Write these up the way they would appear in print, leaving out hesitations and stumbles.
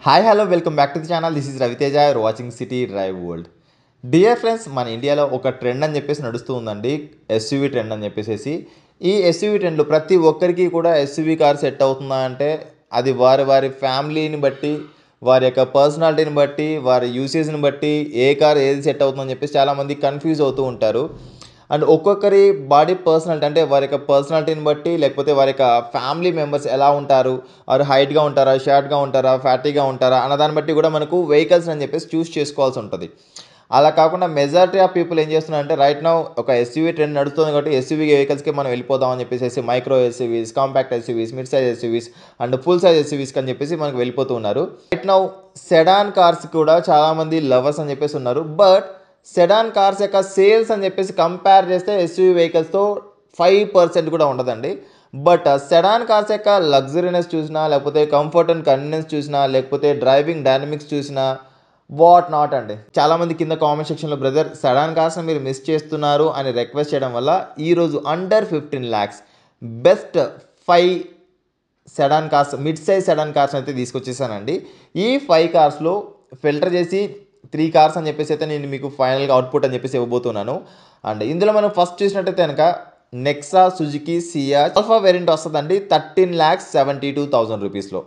Hi hello welcome back to the channel. This is Raviteja, you're watching city drive world. Dear friends, మన ఇండియాలో ఒక trend అని చెప్పేసి నడుస్తూ ఉందండి, ఎస్యూవీ ట్రెండ్ అని చెప్పేసి. ఈ ఎస్యూవీ ట్రెండ్లో ప్రతి ఒక్కరికి కూడా ఎస్యూవీ కార్ సెట్ అవుతుందా అంటే అది వారి వారి ఫ్యామిలీని బట్టి, వారి యొక్క పర్సనాలిటీని బట్టి, వారి యూసేజ్ని బట్టి ఏ కార్ ఏది సెట్ అవుతుందని చెప్పేసి చాలామంది కన్ఫ్యూజ్ అవుతూ ఉంటారు. అండ్ ఒక్కొక్కరి బాడీ పర్సనాలిటీ అంటే వారి యొక్క పర్సనాలిటీని బట్టి, లేకపోతే వారి యొక్క ఫ్యామిలీ మెంబర్స్ ఎలా ఉంటారు, వారు హైట్గా ఉంటారా, షార్ట్గా ఉంటారా, ఫ్యాటీగా ఉంటారా అన్న దాన్ని బట్టి కూడా మనకు వెహికల్స్ అని చెప్పేసి చూస్ చేసుకోవాల్సి ఉంటుంది. అలా కాకుండా మెజారిటీ ఆఫ్ పీపుల్ ఏం చేస్తున్నారంటే రైట్ నౌ ఒక ఎస్యూవీ ట్రెండ్ నడుస్తుంది కాబట్టి ఎస్యూవీ వెహికల్స్కి మనం వెళ్ళిపోదాం అని చెప్పేసి micro SUVs, compact SUVs, mid size SUVs and full size SUVs అని చెప్పేసి మనకు వెళ్ళిపోతూ ఉన్నారు. రైట్ నౌ సెడాన్ కార్స్ కూడా చాలామంది లవర్స్ అని చెప్పేసి ఉన్నారు. బట్ సెడాన్ కార్స్ యొక్క సేల్స్ అని చెప్పేసి కంపేర్ చేస్తే ఎస్యూవీ వెహికల్స్తో 5% కూడా ఉండదండి. బట్ సెడాన్ కార్స్ యొక్క లగ్జరీనెస్ చూసినా, లేకపోతే కంఫర్ట్ అండ్ కన్వీనియన్స్ చూసినా, లేకపోతే డ్రైవింగ్ డైనమిక్స్ చూసినా, వాట్ నాట్ అండి. చాలామంది కింద కామెంట్ సెక్షన్లో బ్రదర్ సెడాన్ కార్స్ని మీరు మిస్ చేస్తున్నారు అని రిక్వెస్ట్ చేయడం వల్ల ఈరోజు under 15 lakhs best 5 sedan cars, mid size sedan cars అయితే తీసుకొచ్చేసానండి. ఈ 5 కార్స్లో ఫిల్టర్ చేసి 3 కార్స్ అని చెప్పేసి అయితే నేను మీకు ఫైనల్గా అవుట్పుట్ అని చెప్పేసి ఇవ్వబోతున్నాను. అండ్ ఇందులో మనం ఫస్ట్ చూసినట్టయితే కనుక Nexa Suzuki Ciaz alpha variant వస్తుందండి 13,72,000 రూపీస్లో.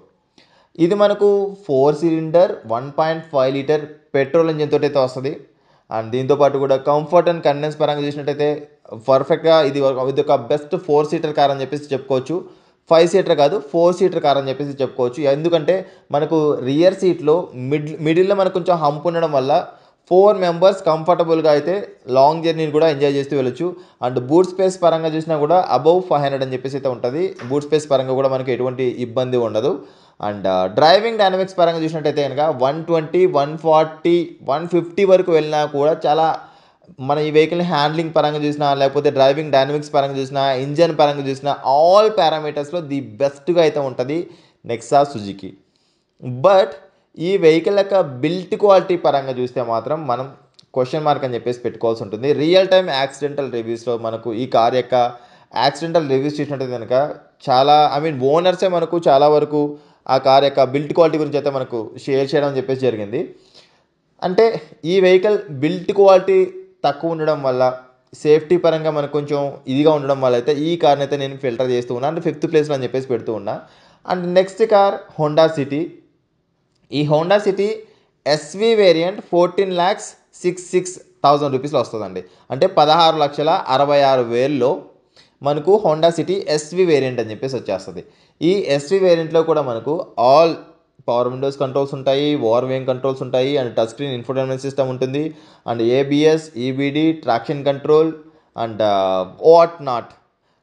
ఇది మనకు 4 సిలిండర్ 1.5 లీటర్ పెట్రోల్ ఇంజిన్ తోటి అయితే వస్తుంది. అండ్ దీంతోపాటు కూడా కంఫర్ట్ అండ్ కన్వీనియన్స్ పరంగా చూసినట్టయితే పర్ఫెక్ట్గా ఇది ఒక బెస్ట్ 4 సీటర్ కార్ అని చెప్పేసి చెప్పుకోవచ్చు. 5 సీటర్ కాదు, 4 సీటర్ కార్ అని చెప్పేసి చెప్పుకోవచ్చు. ఎందుకంటే మనకు రియర్ సీట్లో మిడిల్లో మనకు కొంచెం హంప్ ఉండడం వల్ల 4 మెంబర్స్ కంఫర్టబుల్గా అయితే లాంగ్ జర్నీని కూడా ఎంజాయ్ చేస్తూ వెళ్ళొచ్చు. అండ్ బూట్ స్పేస్ పరంగా చూసినా కూడా అబౌవ్ 500 అని చెప్పేసి అయితే ఉంటుంది. బూట్ స్పేస్ పరంగా కూడా మనకి ఎటువంటి ఇబ్బంది ఉండదు. అండ్ డ్రైవింగ్ డైనమిక్స్ పరంగా చూసినట్టయితే కనుక 120, 140, 150 వరకు వెళ్ళినా కూడా చాలా మన ఈ వెహికల్ని హ్యాండ్లింగ్ పరంగా చూసినా, లేకపోతే డ్రైవింగ్ డైనమిక్స్ పరంగా చూసినా, ఇంజన్ పరంగా చూసినా ఆల్ పారామీటర్స్లో ది బెస్ట్గా అయితే ఉంటుంది నెక్సా సుజుకి. బట్ ఈ వెహికల్ యొక్క బిల్ట్ క్వాలిటీ పరంగా చూస్తే మాత్రం మనం క్వశ్చన్ మార్క్ అని చెప్పేసి పెట్టుకోవాల్సి ఉంటుంది. రియల్ టైమ్ యాక్సిడెంటల్ రివ్యూస్లో మనకు ఈ కార్ యొక్క యాక్సిడెంటల్ రివ్యూస్ చూసినట్టయితే కనుక చాలా ఓనర్సే మనకు చాలా వరకు ఆ కార్ యొక్క బిల్ట్ క్వాలిటీ గురించి అయితే మనకు షేర్ చేయడం అని చెప్పేసి జరిగింది. అంటే ఈ వెహికల్ బిల్ట్ క్వాలిటీ తక్కువ ఉండడం వల్ల, సేఫ్టీ పరంగా మనకు కొంచెం ఇదిగా ఉండడం వల్ల అయితే ఈ కార్ని అయితే నేను ఫిల్టర్ చేస్తూ ఉన్నా. అంటే 5th ప్లేస్లో అని చెప్పేసి పెడుతూ ఉన్నా. And next car Honda city. ఈ హోండా సిటీ ఎస్వి వేరియంట్ 14,66,000 రూపీస్లో వస్తుందండి. అంటే 16,66,000లో మనకు హోండా సిటీ ఎస్వి వేరియంట్ అని చెప్పేసి వచ్చేస్తుంది. ఈ ఎస్వి వేరియంట్లో కూడా మనకు ఆల్ పవర్ విండోస్ కంట్రోల్స్ ఉంటాయి, ఓవర్ వేయింగ్ కంట్రోల్స్ ఉంటాయి, and touch screen infotainment system ఉంటుంది, and ABS, EBD, traction control and what not.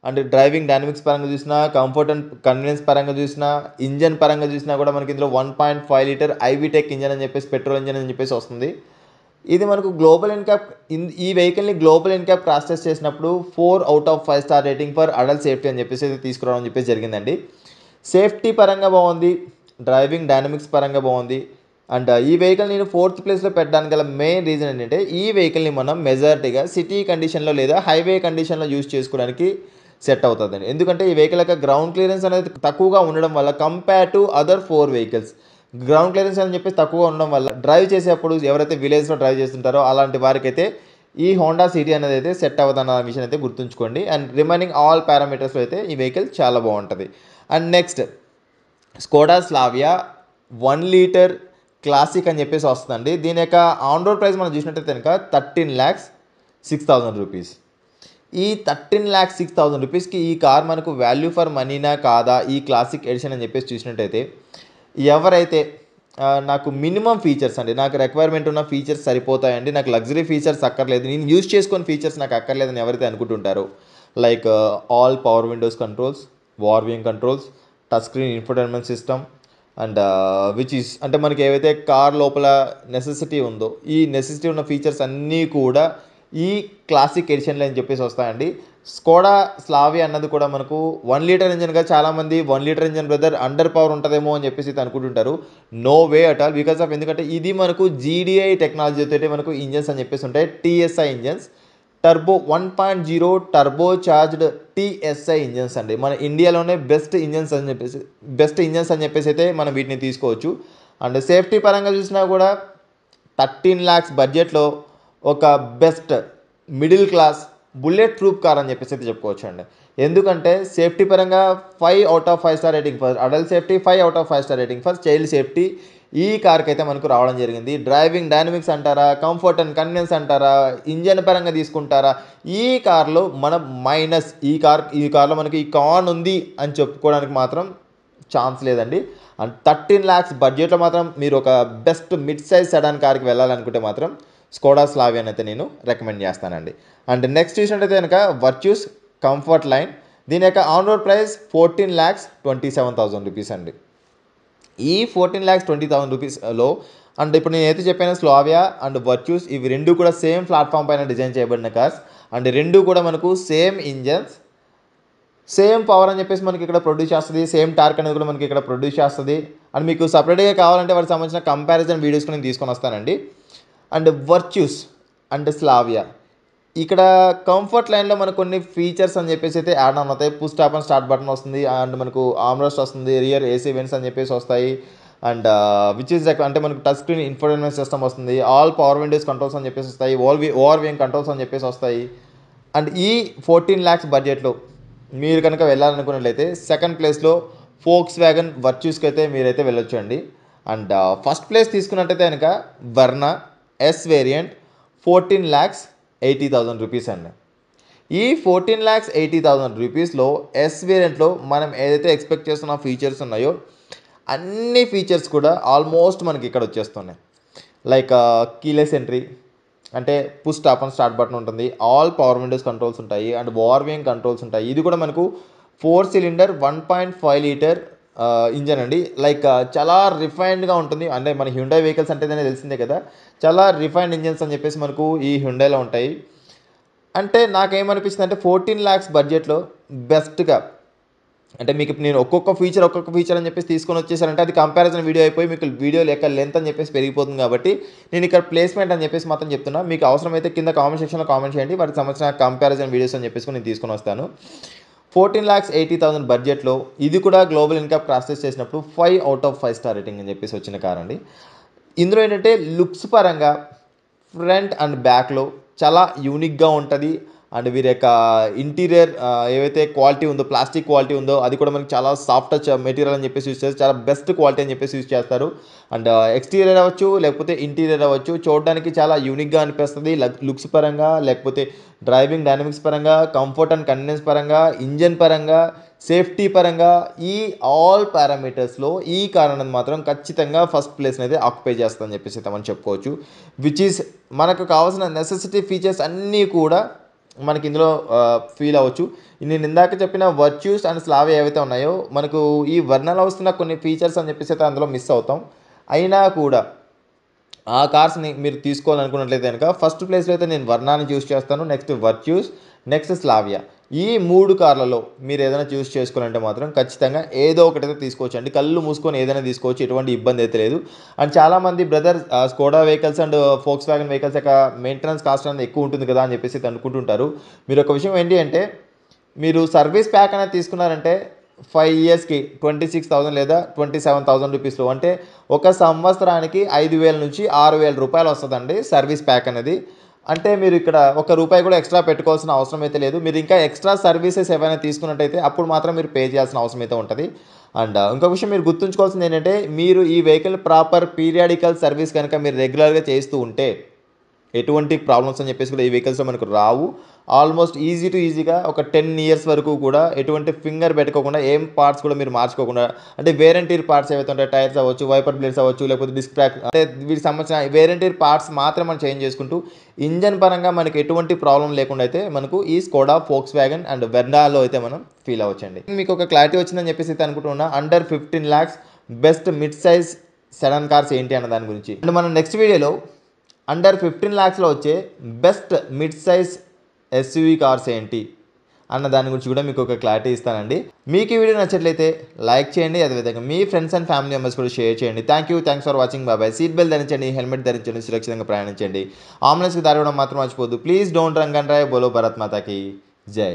And driving dynamics పరంగా చూసినా, కంఫర్ట్ అండ్ కన్వీనియన్స్ పరంగా చూసినా, ఇంజన్ పరంగా చూసినా కూడా మనకి ఇందులో 1.5 లీటర్ ఐవీటెక్ ఇంజన్ అని చెప్పేసి, పెట్రోల్ ఇంజన్ అని చెప్పేసి వస్తుంది. ఇది మనకు గ్లోబల్ ఎన్క్యాప్ ఈ వెహికల్ని గ్లోబల్ ఎన్క్యాప్ క్రాస్ టెస్ట్ చేసినప్పుడు 4/5 star rating for adult safety అని చెప్పేసి తీసుకురావడం అని చెప్పేసి జరిగిందండి. సేఫ్టీ పరంగా బాగుంది, డ్రైవింగ్ డైనమిక్స్ పరంగా బాగుంది. అండ్ ఈ వెహికల్ నేను 4th ప్లేస్లో పెట్టడానికి గల మెయిన్ రీజన్ ఏంటంటే ఈ వెహికల్ని మనం మెజారిటీగా సిటీ కండిషన్లో లేదా హైవే కండిషన్లో యూజ్ చేసుకోవడానికి సెట్ అవుతుందండి. ఎందుకంటే ఈ వెహికల్ యొక్క గ్రౌండ్ క్లియరెన్స్ అనేది తక్కువగా ఉండడం వల్ల compare to other 4 vehicles ground clearance అని చెప్పేసి తక్కువగా ఉండడం వల్ల డ్రైవ్ చేసేప్పుడు ఎవరైతే విలేజ్లో డ్రైవ్ చేస్తుంటారో అలాంటి వారికైతే ఈ హోండా సిటీ అనేది అయితే సెట్ అవ్వదన్న విషయం అయితే గుర్తుంచుకోండి. అండ్ రిమైనింగ్ ఆల్ పారామీటర్స్లో అయితే ఈ వెహికల్ చాలా బాగుంటుంది. And next Skoda Slavia 1 litre classic అని చెప్పేసి వస్తుందండి. దీని యొక్క ఆన్ రోడ్ ప్రైస్ మనం చూసినట్టయితే కనుక 13,06,000 రూపీస్. ఈ 13,06,000 రూపీస్కి ఈ కార్ మనకు వాల్యూ ఫర్ మనీనా కాదా ఈ క్లాసిక్ ఎడిషన్ అని చెప్పేసి చూసినట్టయితే ఎవరైతే నాకు మినిమం ఫీచర్స్ అండి, నాకు రిక్వైర్మెంట్ ఉన్న ఫీచర్స్ సరిపోతాయండి, నాకు లగ్జరీ ఫీచర్స్ అక్కర్లేదు, నేను యూజ్ చేసుకున్న ఫీచర్స్ నాకు అక్కర్లేదని ఎవరైతే అనుకుంటుంటారో like all power windows controls, వార్వింగ్ controls, touch screen infotainment system and which is అంటే మనకి ఏవైతే కార్ లోపల నెసెసిటీ ఉందో ఈ నెసెసిటీ ఉన్న ఫీచర్స్ అన్నీ కూడా ఈ క్లాసిక్ ఎడిషన్లో అని చెప్పేసి వస్తాయండి. స్కోడా స్లావియా అన్నది కూడా మనకు 1 లీటర్ ఇంజన్గా చాలామంది 1 litre engine brother under power ఉంటుందేమో అని చెప్పేసి అనుకుంటుంటారు. No way at all, because of ఎందుకంటే ఇది మనకు జీడిఐ టెక్నాలజీతో మనకు ఇంజన్స్ అని చెప్పేసి ఉంటాయి, TSI engines, turbo 1.0 turbo charged TSI engines అండి. మన ఇండియాలోనే బెస్ట్ ఇంజన్స్ అని చెప్పేసి అయితే మనం వీటిని తీసుకోవచ్చు. అండ్ సేఫ్టీ పరంగా చూసినా కూడా 13 lakhs బడ్జెట్లో ఒక best middle class bullet proof car అని చెప్పేసి అయితే చెప్పుకోవచ్చు అండి. ఎందుకంటే సేఫ్టీ పరంగా 5/5 star rating for adult safety, 5/5 star rating for child safety ఈ కార్కి అయితే మనకు రావడం జరిగింది. డ్రైవింగ్ డైనమిక్స్ అంటారా, కంఫర్ట్ అండ్ కన్వీనియన్స్ అంటారా, ఇంజన్ పరంగా తీసుకుంటారా, ఈ కార్లో మనం మైనస్ ఈ కార్లో మనకి ఈ కాన్ ఉంది అని చెప్పుకోవడానికి మాత్రం ఛాన్స్ లేదండి. అండ్ 13 lakhs బడ్జెట్లో మాత్రం మీరు ఒక బెస్ట్ మిడ్ సైజ్ సెడాన్ కార్కి వెళ్ళాలనుకుంటే మాత్రం స్కోడా స్లావియాని అయితే నేను రికమెండ్ చేస్తానండి. అండ్ నెక్స్ట్ చూసినట్టయితే కనుక వర్చ్యూస్ కంఫర్ట్ లైన్, దీని యొక్క ఆన్ రోడ్ ప్రైస్ 14,27,000 రూపీస్ అండి. ఈ 14,20,000 రూపీస్లో అండ్ ఇప్పుడు నేను అయితే చెప్పాను స్లావియా అండ్ వర్చ్యూస్ ఇవి రెండు కూడా సేమ్ ప్లాట్ఫామ్ పైన డిజైన్ చేయబడిన కార్స్ అండ్ రెండు కూడా మనకు సేమ్ ఇంజన్స్, సేమ్ పవర్ అని చెప్పేసి మనకి ఇక్కడ ప్రొడ్యూస్ చేస్తుంది, సేమ్ టార్క్ అనేది కూడా మనకి ఇక్కడ ప్రొడ్యూస్ చేస్తుంది. అండ్ మీకు సపరేట్గా కావాలంటే వాటికి సంబంధించిన కంపారిజన్ వీడియోస్ నేను తీసుకొని వస్తానండి. అండ్ వర్చ్యూస్ అండ్ స్లావియా ఇక్కడ కంఫర్ట్ లైన్లో మనకు కొన్ని ఫీచర్స్ అని చెప్పేసి అయితే యాడ్ ఆన్ అవుతాయి. Push stop and start button వస్తుంది అండ్ మనకు ఆర్మ్రెస్ట్ వస్తుంది, రియర్ ఏసీ వెంట్స్ అని చెప్పేసి వస్తాయి అండ్ విచ్ ఈజ్ అంటే మనకు టచ్ స్క్రీన్ ఇన్ఫోటైన్మెంట్ సిస్టమ్ వస్తుంది, ఆల్ పవర్ విండోస్ కంట్రోల్స్ అని చెప్పేసి వస్తాయి, ఓవర్ వ్యూయింగ్ కంట్రోల్స్ అని చెప్పేసి వస్తాయి. అండ్ ఈ 14 lakhs బడ్జెట్లో మీరు కనుక వెళ్ళాలనుకున్నట్లయితే సెకండ్ ప్లేస్లో ఫోక్స్ వ్యాగన్ వర్చ్యూస్కి అయితే మీరైతే వెళ్ళొచ్చు అండి. అండ్ ఫస్ట్ ప్లేస్ తీసుకున్నట్టయితే కనుక వర్నా ఎస్ వేరియంట్ 14,80,000 రూపీస్ అండి. ఈ 14,80,000 రూపీస్లో ఎస్ వేరియంట్లో మనం ఏదైతే ఎక్స్పెక్ట్ చేస్తున్న ఫీచర్స్ ఉన్నాయో అన్ని ఫీచర్స్ కూడా ఆల్మోస్ట్ మనకి ఇక్కడ వచ్చేస్తున్నాయి. లైక్ కీలెస్ ఎంట్రీ అంటే push stop and start button ఉంటుంది, ఆల్ పవర్ విండోస్ కంట్రోల్స్ ఉంటాయి అండ్ ఓవర్ వ్యూయింగ్ కంట్రోల్స్ ఉంటాయి. ఇది కూడా మనకు 4 సిలిండర్ 1.5 లీటర్ ఇంజన్ అండి. లైక్ చాలా రిఫైన్డ్గా ఉంటుంది. అంటే మన హ్యుండై వెహికల్స్ అంటే తెలిసిందే కదా, చాలా రిఫైన్డ్ ఇంజన్స్ అని చెప్పేసి మనకు ఈ హ్యుండైలో ఉంటాయి. అంటే నాకేమనిపిస్తుంది అంటే 14 lakhs బడ్జెట్లో బెస్ట్గా అంటే మీకు నేను ఒక్కొక్క ఫీచర్ అని చెప్పేసి తీసుకొని వచ్చేసారంటే అది కంపారిజన్ వీడియో అయిపోయి మీకు వీడియో లెక్క లెంత్ అని చెప్పేసి పెరిగిపోతుంది. కాబట్టి నేను ఇక్కడ ప్లేస్మెంట్ అని చెప్పేసి మాత్రం చెప్తున్నా. మీకు అవసరమైతే కింద కామెంట్ సెక్షన్లో కామెంట్ చేయండి, వాటికి సంబంధించిన కంపారిజన్ వీడియోస్ అని చెప్పేసి నేను తీసుకొని వస్తాను. 14,80,000 బడ్జెట్లో ఇది కూడా గ్లోబల్ ఇన్కమ్ క్రాస్ టెస్ట్ చేసినప్పుడు 5/5 స్టార్ రేటింగ్ అని చెప్పేసి వచ్చిన కార్ అండి. ఇందులో ఏంటంటే లుక్స్ పరంగా ఫ్రంట్ అండ్ బ్యాక్లో చాలా యూనిక్గా ఉంటుంది అండ్ వీరి యొక్క ఇంటీరియర్ ఏవైతే క్వాలిటీ ఉందో ప్లాస్టిక్ క్వాలిటీ ఉందో అది కూడా మనకి చాలా సాఫ్ట్ టచ్ మెటీరియల్ అని చెప్పేసి యూజ్ చేస్తారు, చాలా బెస్ట్ క్వాలిటీ అని చెప్పేసి యూజ్ చేస్తారు. అండ్ ఎక్స్టీరియర్ అవ్వచ్చు లేకపోతే ఇంటీరియర్ అవ్వచ్చు చూడడానికి చాలా యూనిక్గా అనిపిస్తుంది లుక్స్ పరంగా, లేకపోతే డ్రైవింగ్ డైనమిక్స్ పరంగా, కంఫర్ట్ అండ్ కన్వీనియన్స్ పరంగా, ఇంజన్ పరంగా, సేఫ్టీ పరంగా ఈ ఆల్ పారామీటర్స్లో ఈ కార్ అనేది మాత్రం ఖచ్చితంగా ఫస్ట్ ప్లేస్ని అయితే ఆక్యుపై చేస్తుందని చెప్పేసి మనం చెప్పుకోవచ్చు. విచ్ ఈస్ మనకు కావాల్సిన నెసెసిటీ ఫీచర్స్ అన్నీ కూడా మనకి ఇందులో ఫీల్ అవ్వచ్చు. నేను ఇందాక చెప్పిన వర్చ్యూస్ అండ్ స్లావియా ఏవైతే ఉన్నాయో మనకు ఈ వర్నాలో వస్తున్న కొన్ని ఫీచర్స్ అని చెప్పేసి అయితే అందులో మిస్ అవుతాం. అయినా కూడా ఆ కార్స్ని మీరు తీసుకోవాలనుకున్నట్లయితే కనుక ఫస్ట్ ప్లేస్లో అయితే నేను వర్నాని చూస్ చేస్తాను, నెక్స్ట్ వర్చ్యూస్, నెక్స్ట్ స్లావియా. ఈ 3 కార్లలో మీరు ఏదైనా చూస్ చేసుకోవాలంటే మాత్రం ఖచ్చితంగా ఏదో ఒకటైతే తీసుకోవచ్చు అండి. కళ్ళు మూసుకొని ఏదైనా తీసుకోవచ్చు, ఎటువంటి ఇబ్బంది అయితే లేదు. అండ్ చాలామంది brother Skoda vehicles and Volkswagen vehicles యొక్క మెయింటెనెన్స్ కాస్ట్ అనేది ఎక్కువ ఉంటుంది కదా అని చెప్పేసి అనుకుంటుంటారు. మీరు ఒక విషయం ఏంటి అంటే మీరు సర్వీస్ ప్యాక్ అనేది తీసుకున్నారంటే 5 ఇయర్స్కి 26,000 లేదా 27,000 రూపీస్లో అంటే ఒక సంవత్సరానికి 5,000 నుంచి 6,000 రూపాయలు వస్తుందండి సర్వీస్ ప్యాక్ అనేది. అంటే మీరు ఇక్కడ ₹1 కూడా ఎక్స్ట్రా పెట్టుకోవాల్సిన అవసరం అయితే లేదు. మీరు ఇంకా ఎక్స్ట్రా సర్వీసెస్ ఏమైనా తీసుకున్నట్టయితే అప్పుడు మాత్రం మీరు పే చేయాల్సిన అవసరం అయితే ఉంటుంది. అండ్ ఇంకొక విషయం మీరు గుర్తుంచుకోవాల్సింది ఏంటంటే మీరు ఈ వెహికల్ ప్రాపర్ పీరియాడికల్ సర్వీస్ కనుక మీరు రెగ్యులర్గా చేస్తూ ఉంటే ఎటువంటి ప్రాబ్లమ్స్ అని చెప్పేసి కూడా ఈ వెహికల్స్లో మనకు రావు. ఆల్మోస్ట్ ఈజీగా ఒక 10 ఇయర్స్ వరకు కూడా ఎటువంటి ఫింగర్ పెట్టుకోకుండా ఏం పార్ట్స్ కూడా మీరు మార్చుకోకుండా అంటే వేరెంటీర్ పార్ట్స్ ఏవైతే ఉంటాయో టైర్స్ అవ్వచ్చు, వైపర్ బ్లేడ్స్ అవ్వచ్చు, లేకపోతే డిస్క్ ట్రాక్ అంటే వీటికి సంబంధించిన వేరెంటీర్ పార్ట్స్ మాత్రం మనం చేంజ్ చేసుకుంటూ ఇంజన్ పరంగా మనకి ఎటువంటి ప్రాబ్లం లేకుండా అయితే మనకు ఈ స్కోడా ఫోక్స్ వ్యాగన్ అండ్ వెర్నాలో అయితే మనం ఫీల్ అవ్వచ్చండి. మీకు ఒక క్లారిటీ వచ్చిందని చెప్పేసి అయితే అనుకుంటున్నా under 15 lakhs best mid size sedan cars ఏంటి అన్న దాని గురించి. అండ్ మనం నెక్స్ట్ వీడియోలో అండర్ 15 lakhsలో వచ్చే best mid size SUV cars ఏంటి అన్న దాని గురించి కూడా మీకు ఒక క్లారిటీ ఇస్తానండి. మీకు ఈ వీడియో నచ్చట్లయితే లైక్ చేయండి, అదేవిధంగా మీ ఫ్రెండ్స్ అండ్ ఫ్యామిలీ మెంబర్స్ కూడా షేర్ చేయండి. Thanks for watching. Bye. Seat belt ధరించండి, హెల్మెట్ ధరించండి, సురక్షితంగా ప్రయాణించండి. అంబులెన్స్కి దారి ఇవ్వడం మాత్రం మర్చిపోద్దు. Please don't drunk and drive. బోలో భారత్ మాతాకి జై.